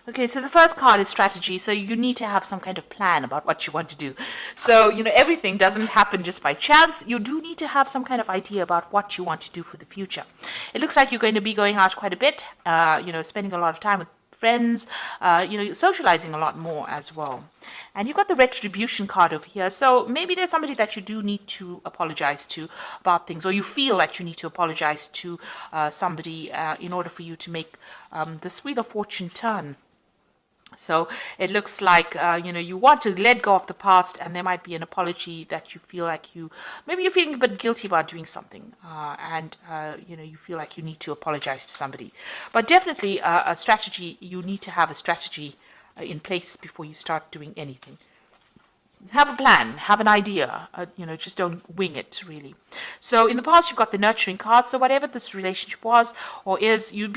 Okay, so the first card is strategy. So you need to have some kind of plan about what you want to do. So, everything doesn't happen just by chance. You do need to have some kind of idea about what you want to do for the future. It looks like you're going to be going out quite a bit, spending a lot of time with friends, socializing a lot more as well. And you've got the retribution card over here. So maybe there's somebody that you do need to apologize to about things, or you feel that you need to apologize to somebody in order for you to make this Wheel of Fortune turn. So it looks like, you want to let go of the past, and there might be an apology that you feel like maybe you're feeling a bit guilty about doing something, and you feel like you need to apologize to somebody. But definitely a strategy, you need to have a strategy in place before you start doing anything. Have a plan, have an idea, just don't wing it, really. So in the past, you've got the nurturing card. So whatever this relationship was or is, you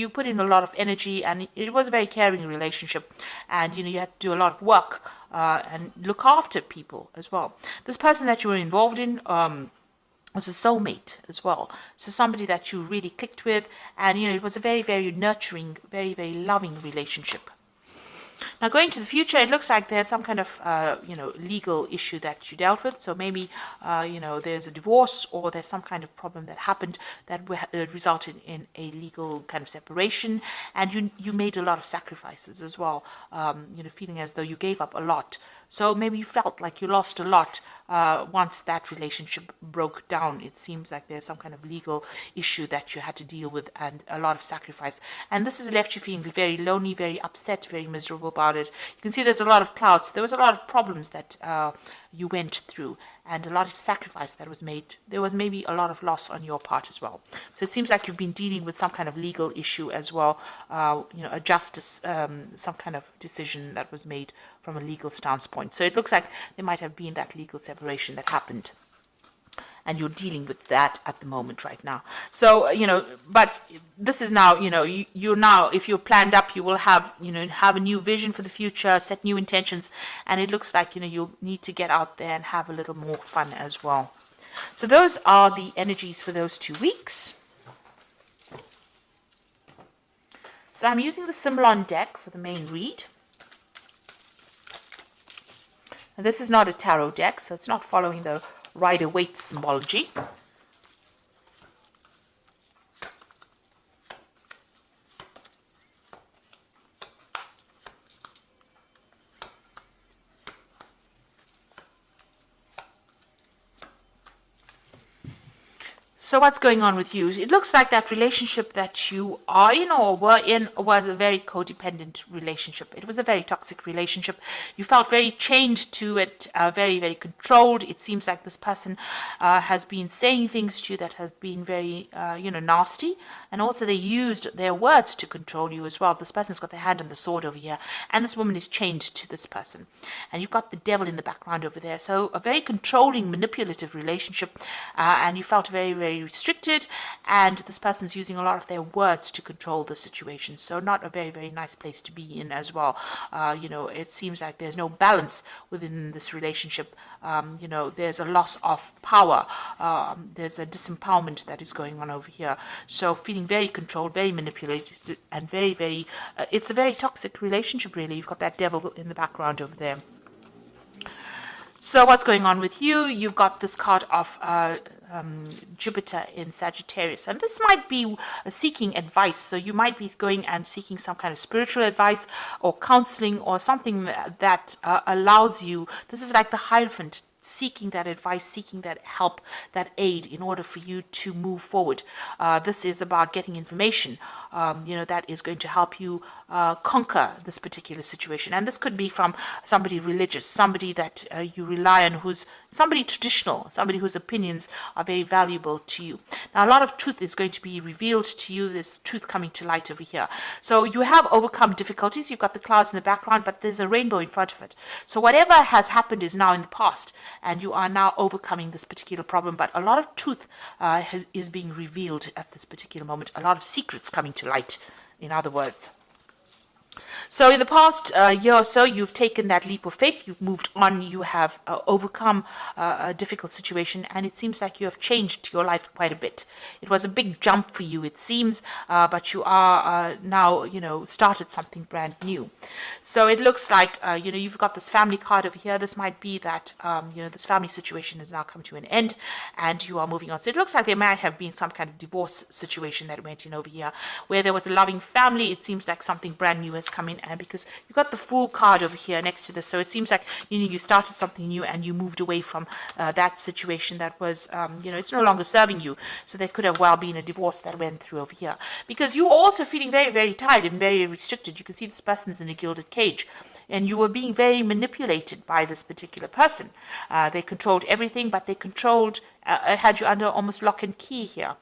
put in a lot of energy, and it was a very caring relationship. And, you had to do a lot of work and look after people as well. This person that you were involved in was a soulmate as well. So somebody that you really clicked with. And, it was a very, very nurturing, very, very loving relationship. Now, going to the future, it looks like there's some kind of, legal issue that you dealt with. So maybe, there's a divorce, or there's some kind of problem that happened that resulted in a legal kind of separation. And you made a lot of sacrifices as well, feeling as though you gave up a lot. So maybe you felt like you lost a lot once that relationship broke down. It seems like there's some kind of legal issue that you had to deal with, and a lot of sacrifice. And this has left you feeling very lonely, very upset, very miserable about it. You can see there's a lot of clouds. There was a lot of problems that you went through, and a lot of sacrifice that was made. There was maybe a lot of loss on your part as well. So it seems like you've been dealing with some kind of legal issue as well, a justice, some kind of decision that was made from a legal standpoint. So it looks like there might have been that legal separation that happened, and you're dealing with that at the moment right now. So, but this is now, you're now, if you're planned up, you will have, have a new vision for the future, set new intentions, and it looks like, you'll need to get out there and have a little more fun as well. So those are the energies for those 2 weeks. So I'm using the Symbolon deck for the main read. And this is not a tarot deck, so it's not following the Rider-Waite symbology. So what's going on with you? It looks like that relationship that you are in or were in was a very codependent relationship. It was a very toxic relationship. You felt very chained to it, very, very controlled. It seems like this person has been saying things to you that have been very, nasty. And also they used their words to control you as well. This person's got their hand on the sword over here. And this woman is chained to this person. And you've got the devil in the background over there. So a very controlling, manipulative relationship. And you felt very, very restricted, and this person's using a lot of their words to control the situation. So not a very, very nice place to be in as well. It seems like there's no balance within this relationship. There's a loss of power. There's a disempowerment that is going on over here. So feeling very controlled, very manipulated, and very, very, it's a very toxic relationship, really. You've got that devil in the background over there. So what's going on with you? You've got this card of Jupiter in Sagittarius, and this might be seeking advice. So you might be going and seeking some kind of spiritual advice or counseling or something that allows you. This is like the Hierophant, seeking that advice, seeking that help, that aid in order for you to move forward. This is about getting information, that is going to help you conquer this particular situation. And this could be from somebody religious, somebody that you rely on, who's somebody traditional, somebody whose opinions are very valuable to you. Now, a lot of truth is going to be revealed to you, this truth coming to light over here. So you have overcome difficulties. You've got the clouds in the background, but there's a rainbow in front of it. So whatever has happened is now in the past, and you are now overcoming this particular problem. But a lot of truth is being revealed at this particular moment. A lot of secrets coming to light, in other words. So in the past year or so, you've taken that leap of faith, you've moved on, you have overcome a difficult situation, and it seems like you have changed your life quite a bit. It was a big jump for you, it seems, but you are now, started something brand new. So it looks like, you've got this family card over here. This might be that, this family situation has now come to an end and you are moving on. So it looks like there might have been some kind of divorce situation that went in over here where there was a loving family. It seems like something brand new has come in, and because you got the Fool card over here next to this, so it seems like you started something new and you moved away from that situation that was it's no longer serving you. So there could have well been a divorce that went through over here, because you were also feeling very, very tired and very restricted. You can see this person's in a gilded cage, and you were being very manipulated by this particular person. They controlled everything, but they controlled had you under almost lock and key here.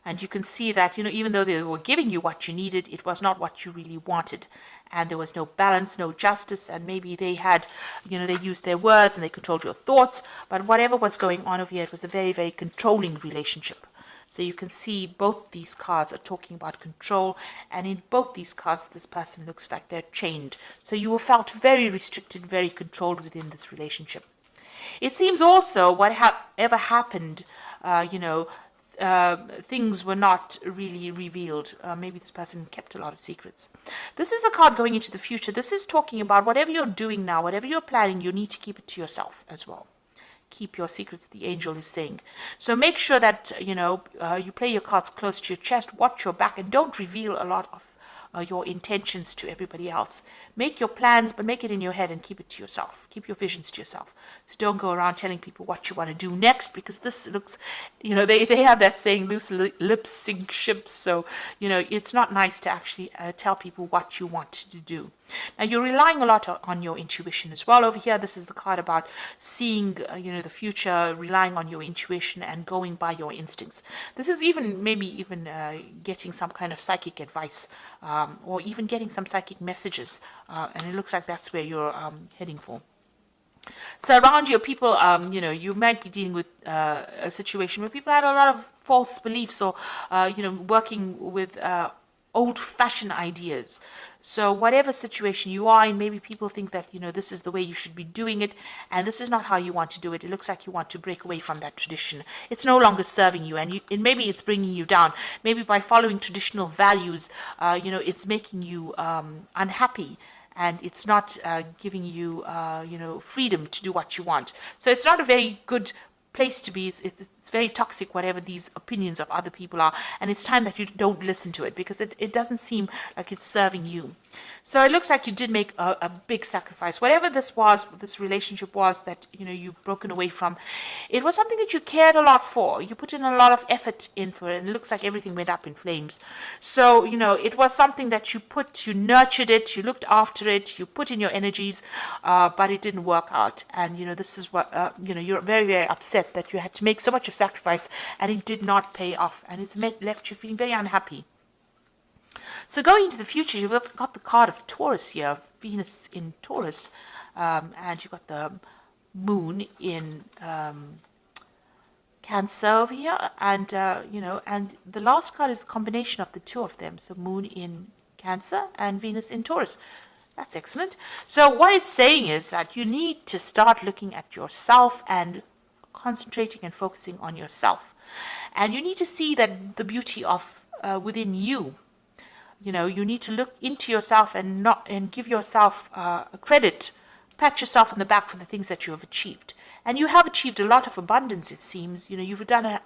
And you can see that, even though they were giving you what you needed, it was not what you really wanted. And there was no balance, no justice, and maybe they had, they used their words and they controlled your thoughts. But whatever was going on over here, it was a very, very controlling relationship. So you can see both these cards are talking about control, and in both these cards, this person looks like they're chained. So you felt very restricted, very controlled within this relationship. It seems also whatever happened, things were not really revealed. Maybe this person kept a lot of secrets. This is a card going into the future. This is talking about whatever you're doing now, whatever you're planning, you need to keep it to yourself as well. Keep your secrets, the angel is saying. So make sure that, you play your cards close to your chest, watch your back, and don't reveal a lot of your intentions to everybody else. Make your plans, but make it in your head and keep it to yourself. Keep your visions to yourself. So don't go around telling people what you want to do next, because this looks, they have that saying, loose lips sink ships. So, it's not nice to actually tell people what you want to do. Now, you're relying a lot on your intuition as well. Over here, this is the card about seeing, the future, relying on your intuition and going by your instincts. This is maybe even getting some kind of psychic advice, or even getting some psychic messages. And it looks like that's where you're heading for. So around you, people, you might be dealing with a situation where people had a lot of false beliefs, or, working with old-fashioned ideas. So whatever situation you are in, maybe people think that, this is the way you should be doing it, and this is not how you want to do it. It looks like you want to break away from that tradition. It's no longer serving you, and maybe it's bringing you down. Maybe by following traditional values, it's making you unhappy, and it's not giving you, freedom to do what you want. So it's not a very good place to be. It's very toxic, whatever these opinions of other people are, and it's time that you don't listen to it, because it doesn't seem like it's serving you. So it looks like you did make a big sacrifice. Whatever this relationship was that you've broken away from, it was something that you cared a lot for. You put in a lot of effort in for it, and it looks like everything went up in flames. So it was something that you nurtured it, you looked after it, you put in your energies, but it didn't work out. And this is what you're very, very upset that you had to make so much of sacrifice and it did not pay off, and it's left you feeling very unhappy. So going into the future, you've got the card of Taurus here, Venus in Taurus, and you've got the moon in Cancer over here, and and the last card is the combination of the two of them, so moon in Cancer and Venus in Taurus. That's excellent. So what it's saying is that you need to start looking at yourself and concentrating and focusing on yourself, and you need to see that the beauty of within you. You need to look into yourself and give yourself credit, pat yourself on the back for the things that you have achieved. And you have achieved a lot of abundance, it seems. You've done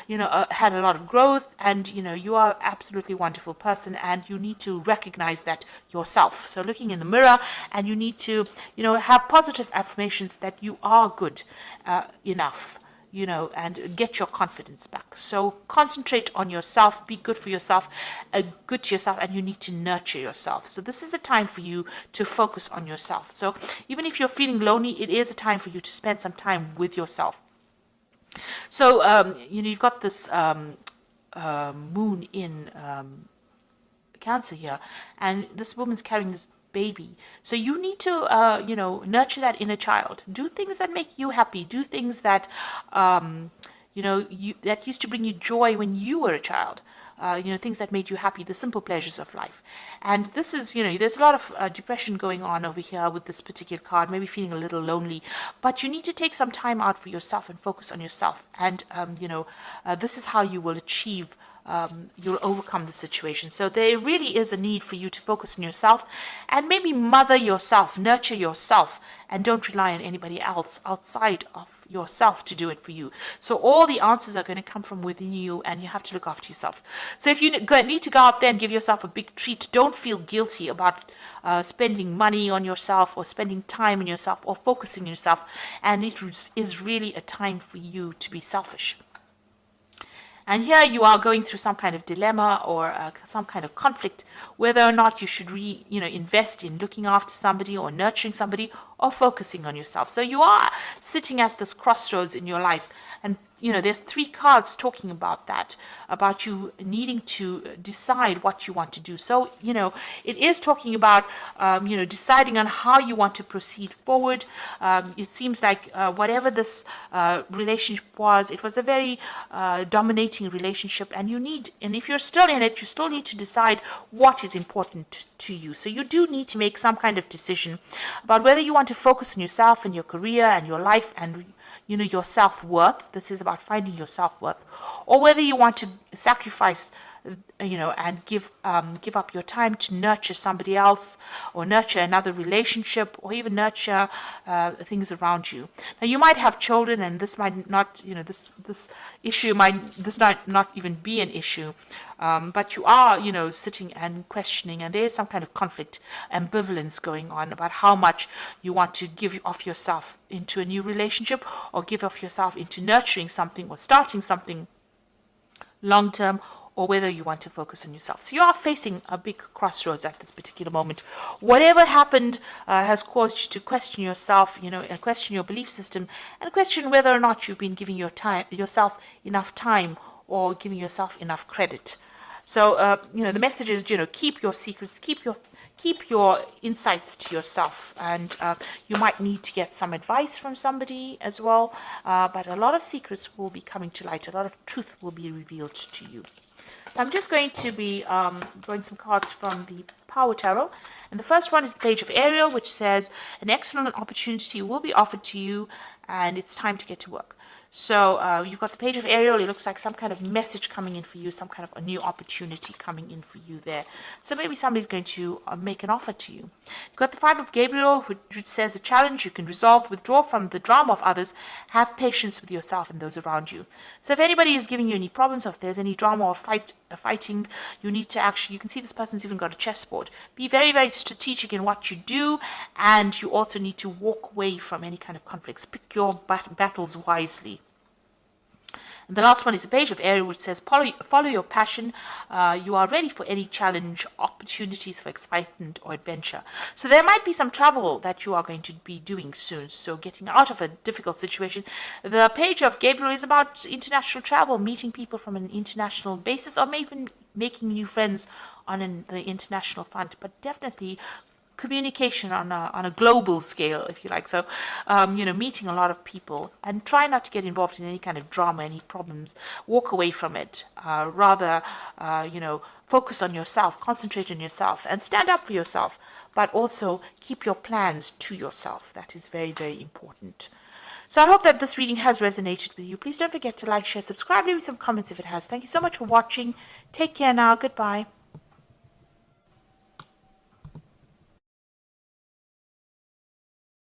had a lot of growth, and you are an absolutely wonderful person, and you need to recognize that yourself. So looking in the mirror, and you need to have positive affirmations that you are good enough. And get your confidence back. So concentrate on yourself, be good for yourself, good to yourself, and you need to nurture yourself. So this is a time for you to focus on yourself. So even if you're feeling lonely, it is a time for you to spend some time with yourself. So, you've got this moon in Cancer here, and this woman's carrying this baby. So you need to, nurture that inner child. Do things that make you happy. Do things that, that used to bring you joy when you were a child. things that made you happy, the simple pleasures of life. And this is, there's a lot of depression going on over here with this particular card, maybe feeling a little lonely, but you need to take some time out for yourself and focus on yourself. And, this is how you will achieve you'll overcome the situation. So there really is a need for you to focus on yourself and maybe mother yourself, nurture yourself, and don't rely on anybody else outside of yourself to do it for you. So all the answers are going to come from within you, and you have to look after yourself. So if you need to go out there and give yourself a big treat, don't feel guilty about spending money on yourself or spending time on yourself or focusing on yourself. And it is really a time for you to be selfish. And here you are going through some kind of dilemma or some kind of conflict, whether or not you should invest in looking after somebody or nurturing somebody or focusing on yourself. So you are sitting at this crossroads in your life. And, there's 3 cards talking about that, about you needing to decide what you want to do. So, it is talking about, deciding on how you want to proceed forward. It seems like whatever this relationship was, it was a very dominating relationship. And if you're still in it, you still need to decide what is important to you. So you do need to make some kind of decision about whether you want to focus on yourself and your career and your life and your self-worth. This is about finding your self-worth, or whether you want to sacrifice, and give up your time to nurture somebody else, or nurture another relationship, or even nurture things around you. Now, you might have children, and this might not, this issue might not even be an issue, but you are, sitting and questioning, and there is some kind of conflict, ambivalence going on about how much you want to give of yourself into a new relationship, or give of yourself into nurturing something or starting something long term, or whether you want to focus on yourself. So you are facing a big crossroads at this particular moment. Whatever happened has caused you to question yourself, and question your belief system, and question whether or not you've been giving yourself enough time or giving yourself enough credit. So, the message is, keep your secrets, keep your insights to yourself, and you might need to get some advice from somebody as well, but a lot of secrets will be coming to light, a lot of truth will be revealed to you. So I'm just going to be drawing some cards from the Power Tarot, and the first one is the Page of Ariel, which says, an excellent opportunity will be offered to you, and it's time to get to work. So you've got the Page of Ariel. It looks like some kind of message coming in for you, some kind of a new opportunity coming in for you there. So maybe somebody's going to make an offer to you. You've got the Five of Gabriel, which says a challenge you can resolve, withdraw from the drama of others, have patience with yourself and those around you. So if anybody is giving you any problems, or if there's any drama or fighting, you need to you can see this person's even got a chessboard. Be very, very strategic in what you do, and you also need to walk away from any kind of conflicts. Pick your battles wisely. And the last one is a Page of Ariel, which says, follow your passion. You are ready for any challenge, opportunities for excitement or adventure. So there might be some travel that you are going to be doing soon. So getting out of a difficult situation. The Page of Gabriel is about international travel, meeting people from an international basis, or maybe making new friends on the international front. But definitely communication on a global scale, if you like. So, meeting a lot of people, and try not to get involved in any kind of drama, any problems. Walk away from it. Rather, focus on yourself, concentrate on yourself, and stand up for yourself. But also keep your plans to yourself. That is very, very important. So I hope that this reading has resonated with you. Please don't forget to like, share, subscribe, leave me some comments if it has. Thank you so much for watching. Take care now. Goodbye.